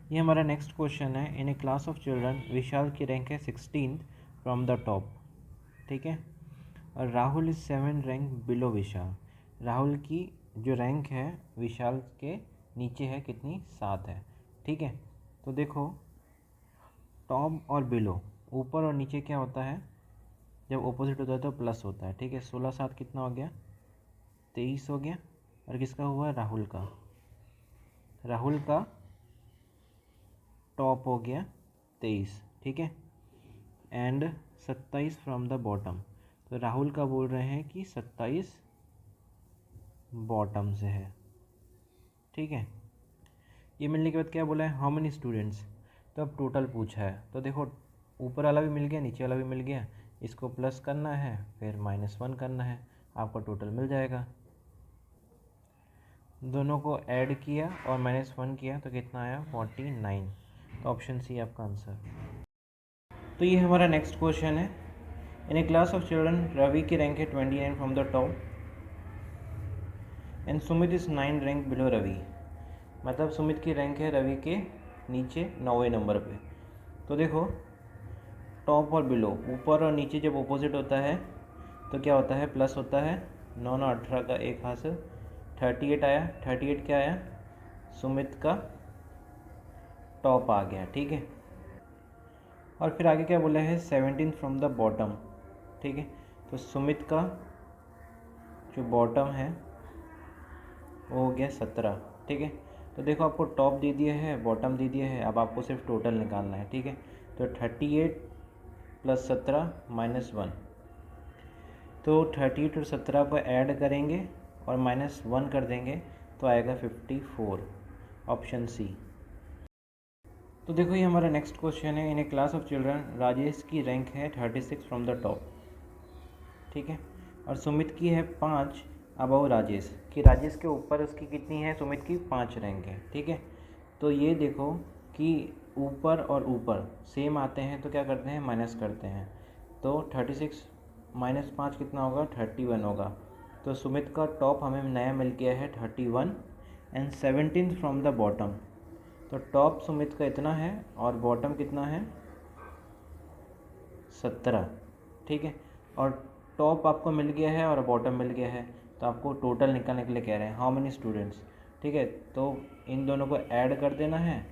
ये हमारा next question है। In a class of children विशाल की रैंक है 16th फ्रॉम द टॉप, ठीक है, और राहुल इज 7 रैंक बिलो विशाल। राहुल की जो रैंक है विशाल के नीचे है कितनी, 7 है, ठीक है। तो देखो टॉप और बिलो, ऊपर और नीचे क्या होता है, जब ऑपोजिट होता है तो प्लस होता है, ठीक है। 16 7 कितना हो गया, 23 हो गया। और किसका हुआ, राहुल का। राहुल का टॉप हो गया 23, ठीक है, एंड 27 फ्रॉम द बॉटम। तो राहुल का बोल रहे हैं कि 27 बॉटम से है, ठीक है। ये मिलने के बाद क्या बोला है, हाउ मेनी स्टूडेंट्स। तो अब टोटल पूछा है, तो देखो ऊपर वाला भी मिल गया, नीचे वाला भी मिल गया, इसको प्लस करना है फिर -1 करना है, आपका टोटल मिल जाएगा। दोनों को ऐड किया और -1 किया तो कितना आया, 49। तो ऑप्शन सी आपका आंसर। तो ये हमारा नेक्स्ट क्वेश्चन है। In a class of children Ravi की रैंक है 29 from the top and Sumit is 9 rank below Ravi. मतलब सुमित की रैंक है रवि के नीचे 9वें नंबर पे। तो देखो टॉप और बिलो, ऊपर और नीचे जब अपोजिट होता है तो क्या होता है, प्लस होता है। 9 9 18 का एक हासिल, 38 आया। 38 क्या आया, सुमित का टॉप आ गया, ठीक है। और फिर आगे क्या बोला है, 17 फ्रॉम द बॉटम, ठीक है। तो सुमित का जो बॉटम है वो हो गया 17, ठीक है। तो देखो आपको टॉप दे दिया है, बॉटम दे दिया है, अब आपको सिर्फ टोटल निकालना है, ठीक है। तो 38 + 17 -1, तो 38 और 17 को ऐड करेंगे और -1 कर देंगे तो आएगा 54, ऑप्शन सी। तो देखो ये हमारा नेक्स्ट क्वेश्चन है। In a class of children Rajesh की रैंक है 36 फ्रॉम द टॉप, ठीक है, और सुमित की है 5 अबव राजेश, कि राजेश के ऊपर उसकी कितनी है, सुमित की 5 रैंक है, ठीक है। तो ये देखो कि ऊपर और ऊपर सेम आते हैं तो क्या करते हैं, माइनस करते हैं। तो 36 - 5 कितना होगा, 31 होगा। तो सुमित का टॉप हमें नया मिल गया है 31 एंड 17 फ्रॉम द बॉटम। तो टॉप सुमित का इतना है और बॉटम कितना है, 17, ठीक है। और टॉप आपको मिल गया है और बॉटम मिल गया है, तो आपको टोटल निकालने के लिए कह रहे हैं हाउ मेनी स्टूडेंट्स, ठीक है। तो इन दोनों को ऐड कर देना है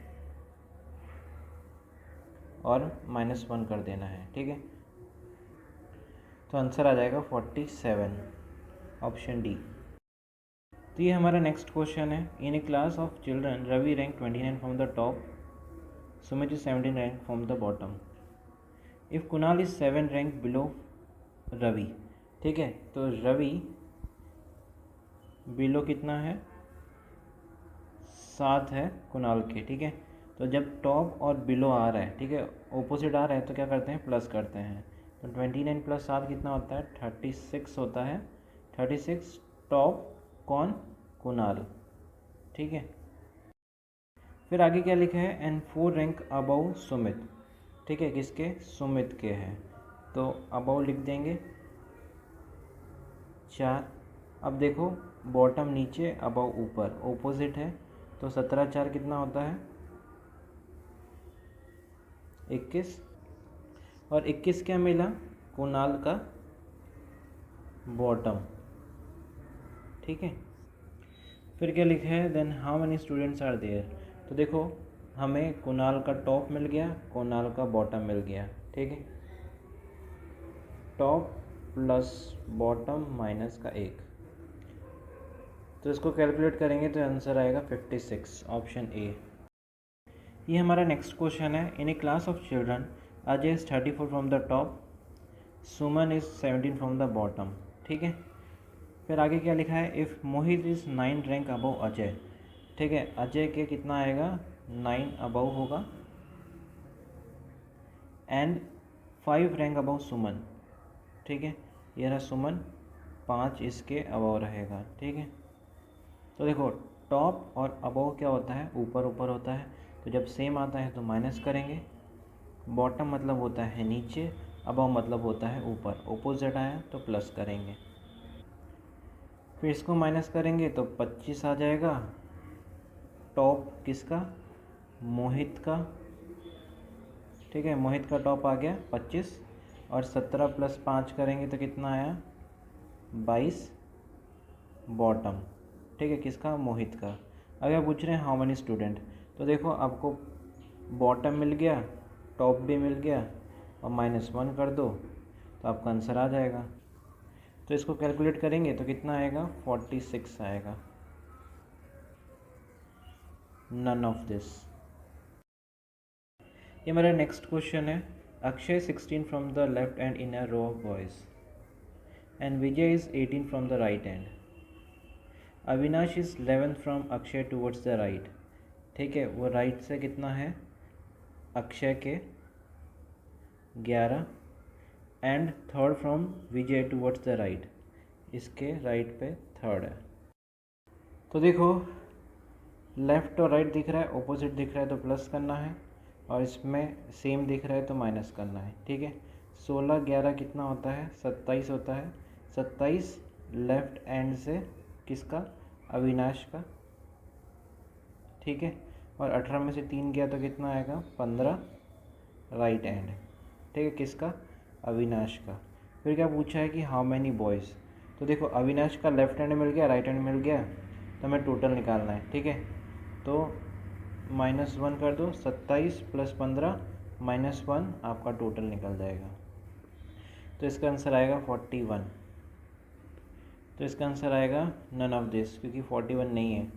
और -1 कर देना है, ठीक है। तो आंसर आ जाएगा 47, ऑप्शन डी। तो ये हमारा नेक्स्ट क्वेश्चन है। In a class of children Ravi rank 29 from the top, Sumit is 17 rank from the bottom. If Kunal is 7 rank below Ravi, ठीक है। तो रवि बिलो कितना है, 7 है कुणाल के, ठीक है। तो जब टॉप और बिलो आ रहा है, ठीक है, ओपोजिट आ रहा है तो क्या करते हैं, प्लस करते हैं। तो 29 + 7 कितना होता है, 36 होता है। 36 टॉप कौन, कुणाल, ठीक है। फिर आगे क्या लिखा है, एंड 4 रैंक अबव सुमित, ठीक है, किसके, सुमित के हैं। तो अबव लिख देंगे 4। अब देखो बॉटम नीचे अबव ऊपर, ओपोजिट है, तो 17 4 कितना होता है, 21। और 21 क्या मिला, कुणाल का बॉटम, ठीक है। फिर क्या लिखा है, then how many students are there. तो देखो हमें कुणाल का टॉप मिल गया, कुणाल का बॉटम मिल गया, ठीक है। टॉप प्लस बॉटम माइनस का 1, तो इसको कैलकुलेट करेंगे तो आंसर आएगा 56, ऑप्शन ए। ये हमारा नेक्स्ट क्वेश्चन है। In a class of children Ajay is 34 from the top, Suman is 17 from the bottom, ठीक है। फिर आगे क्या लिखा है, if Mohit is 9 rank above Ajay, ठीक है। अजय के कितना आएगा, 9 अबव होगा, एंड 5 रैंक अबव सुमन, ठीक है। ये रहा सुमन, 5 इसके अबव रहेगा, ठीक है। तो देखो टॉप और अबव क्या होता है, ऊपर ऊपर होता है, तो जब सेम आता है तो माइनस करेंगे। बॉटम मतलब होता है नीचे, अबव मतलब होता है ऊपर, ओपोजिट आया तो प्लस करेंगे। फिर इसको माइनस करेंगे तो 25 आ जाएगा, टॉप किसका, मोहित का, ठीक है, मोहित का टॉप आ गया 25 और 17 + 5 करेंगे तो कितना आया 22 बॉटम, ठीक है, किसका, मोहित का। अगर पूछ रहे हैं हाउ मनी स्टूडेंट, तो देखो आपको बॉटम मिल गया, टॉप भी मिल गया और -1 कर दो तो आपका आंसर आ जाएगा। तो इसको कैलकुलेट करेंगे तो कितना आएगा 46 आएगा। None of this. ये हमारा नेक्स्ट क्वेश्चन है। Akshay 16 from the left end in a row of boys and Vijay is 18 from the right end. Avinash is 11 from Akshay towards the right, ठीक है, वो राइट से कितना है, अक्षय के 11 and third from Vijay towards the right, इसके राइट पे थर्ड है। तो देखो लेफ़्ट और राइट दिख रहा है, ऑपोजिट दिख रहा है तो प्लस करना है और इसमें सेम दिख रहा है तो माइनस करना है, ठीक है। 16 11 कितना होता है 27 होता है, 27 लेफ़्ट एंड से किसका, अविनाश का, ठीक है, और 18 में से 3 गया तो कितना आएगा 15 राइट एंड, ठीक है, किसका, अविनाश का। फिर क्या पूछा है कि हाउ मैनी बॉयज़, तो देखो अविनाश का लेफ्ट हैंड मिल गया, राइट हैंड मिल गया, तो हमें टोटल निकालना है, ठीक है। तो -1 कर दो, 27 + 15 -1 आपका टोटल निकल जाएगा। तो इसका आंसर आएगा 41। तो इसका आंसर आएगा नन ऑफ दिस, क्योंकि 41 नहीं है।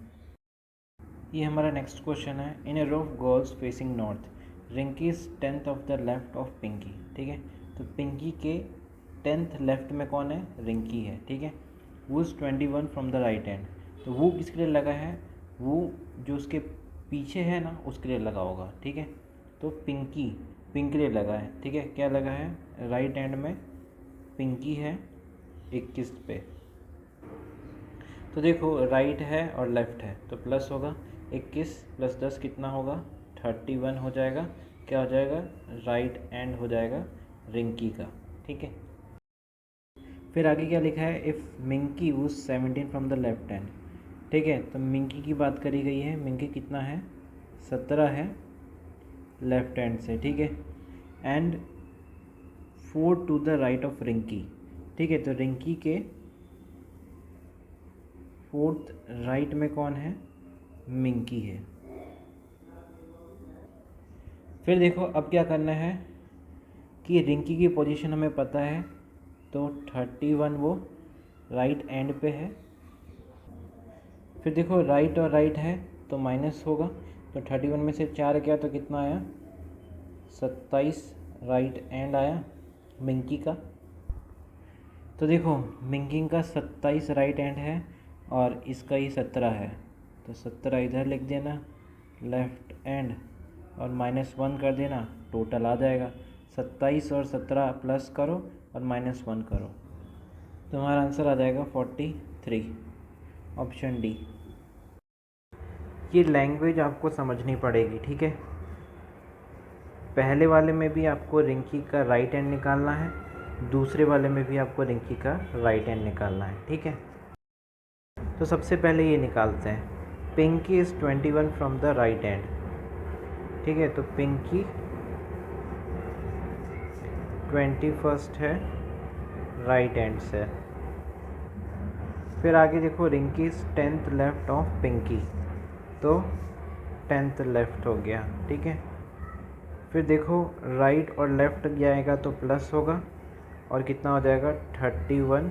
ये हमारा नेक्स्ट क्वेश्चन है। In a row of girls facing north, Rinki is 10th of the left of Pinky, ठीक है। तो पिंकी के 10th लेफ्ट में कौन है, रिंकी है, ठीक है। वो is 21 from the right hand, तो वो किसके लिए लगा है, वो जो उसके पीछे है ना उसके लिए लगा होगा, ठीक है। तो पिंकी पिंक के लिए लगा है, ठीक है। क्या लगा है, राइट हैंड में पिंकी है 21 पे। तो देखो राइट है और लेफ़्ट है तो प्लस होगा, 21 + 10 कितना होगा 31 हो जाएगा। क्या हो जाएगा, राइट हैंड हो जाएगा रिंकी का, ठीक है। फिर आगे क्या लिखा है, if Minki was 17 from the left hand, ठीक है। तो मिंकी की बात करी गई है, मिंकी कितना है 17 है लेफ्ट हैंड से, ठीक है। And 4 to the right of Rinki, ठीक है। तो रिंकी के 4th राइट में कौन है, मिंकी है। फिर देखो अब क्या करना है कि रिंकी की पोजीशन हमें पता है, तो 31 वो राइट एंड पे है। फिर देखो राइट और राइट है तो माइनस होगा, तो 31 में से 4 गया तो कितना आया 27 राइट एंड आया मिंकी का। तो देखो मिंकी का 27 राइट एंड है और इसका ही 17 है, तो 17 इधर लिख देना लेफ्ट एंड और -1 कर देना, टोटल आ जाएगा। 27 और 17 प्लस करो और -1 करो, तो हमारा आंसर आ जाएगा 43, ऑप्शन डी। ये लैंग्वेज आपको समझनी पड़ेगी, ठीक है। पहले वाले में भी आपको रिंकी का राइट हैंड निकालना है, दूसरे वाले में भी आपको रिंकी का राइट हैंड निकालना है, ठीक है। तो सबसे पहले ये निकालते हैं, Pinki is 21 from the right hand, ठीक है। तो पिंकी 21st है राइट हैंड से। फिर आगे देखो Rinki is 10th left of Pinki, तो 10th लेफ्ट हो गया, ठीक है। फिर देखो राइट और लेफ्ट जाएगा तो प्लस होगा और कितना हो जाएगा 31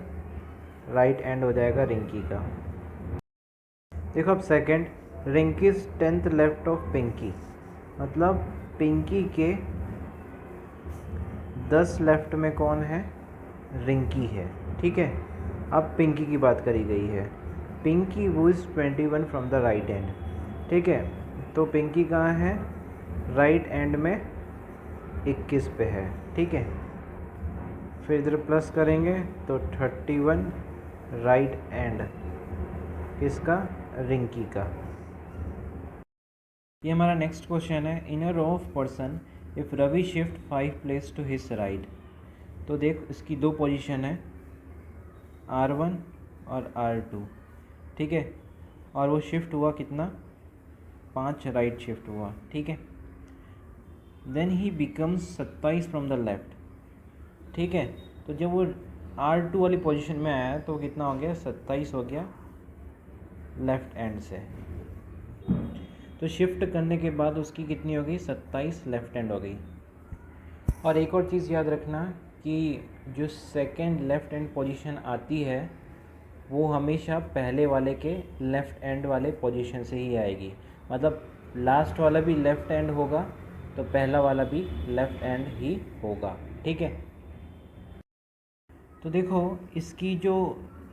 राइट एंड हो जाएगा रिंकी का। देखो अब second, Rinki is 10th left of Pinki, मतलब पिंकी के 10 लेफ्ट में कौन है, रिंकी है, ठीक है। अब पिंकी की बात करी गई है, पिंकी वो is 21 from the right and, ठीक है। तो पिंकी कहाँ है, राइट एंड में 21 पे है, ठीक है। फिर इधर प्लस करेंगे तो 31 राइट एंड किसका, रिंकी का। ये हमारा नेक्स्ट क्वेश्चन है। In a row of person if Ravi shift 5 place to his right, तो देख इसकी दो पोजीशन है R1 और R2, ठीक है। और वो शिफ्ट हुआ कितना 5 राइट शिफ्ट हुआ, ठीक है। Then he becomes 27 from the left, ठीक है। तो जब वो R2 वाली पोजीशन में आया तो कितना हो गया, 27 हो गया लेफ़्ट एंड से। तो शिफ्ट करने के बाद उसकी कितनी हो गई, 27 लेफ़्ट हैंड हो गई। और एक और चीज़ याद रखना कि जो सेकंड लेफ़्ट हैंड पोजीशन आती है वो हमेशा पहले वाले के लेफ़्ट हैंड वाले पोजीशन से ही आएगी। मतलब लास्ट वाला भी लेफ़्ट हैंड होगा तो पहला वाला भी लेफ़्ट हैंड ही होगा, ठीक है। तो देखो इसकी जो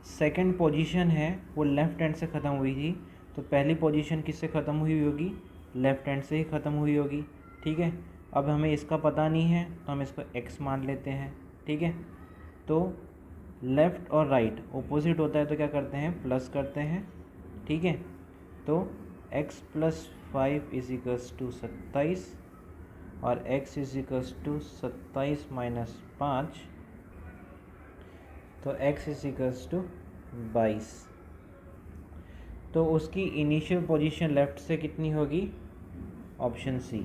सेकंड पोजीशन है वो लेफ़्ट हैंड से ख़त्म हुई थी, तो पहली पोजीशन किससे ख़त्म हुई होगी, लेफ़्ट हैंड से ही ख़त्म हुई होगी, ठीक है। अब हमें इसका पता नहीं है तो हम इसको x मान लेते हैं, ठीक है। तो लेफ़्ट और राइट ओपोजिट होता है तो क्या करते हैं, प्लस करते हैं, ठीक है। तो x + 5 = 27 और x = 27 - 5, तो x = 22। तो उसकी इनिशियल पोजीशन लेफ़्ट से कितनी होगी, ऑप्शन सी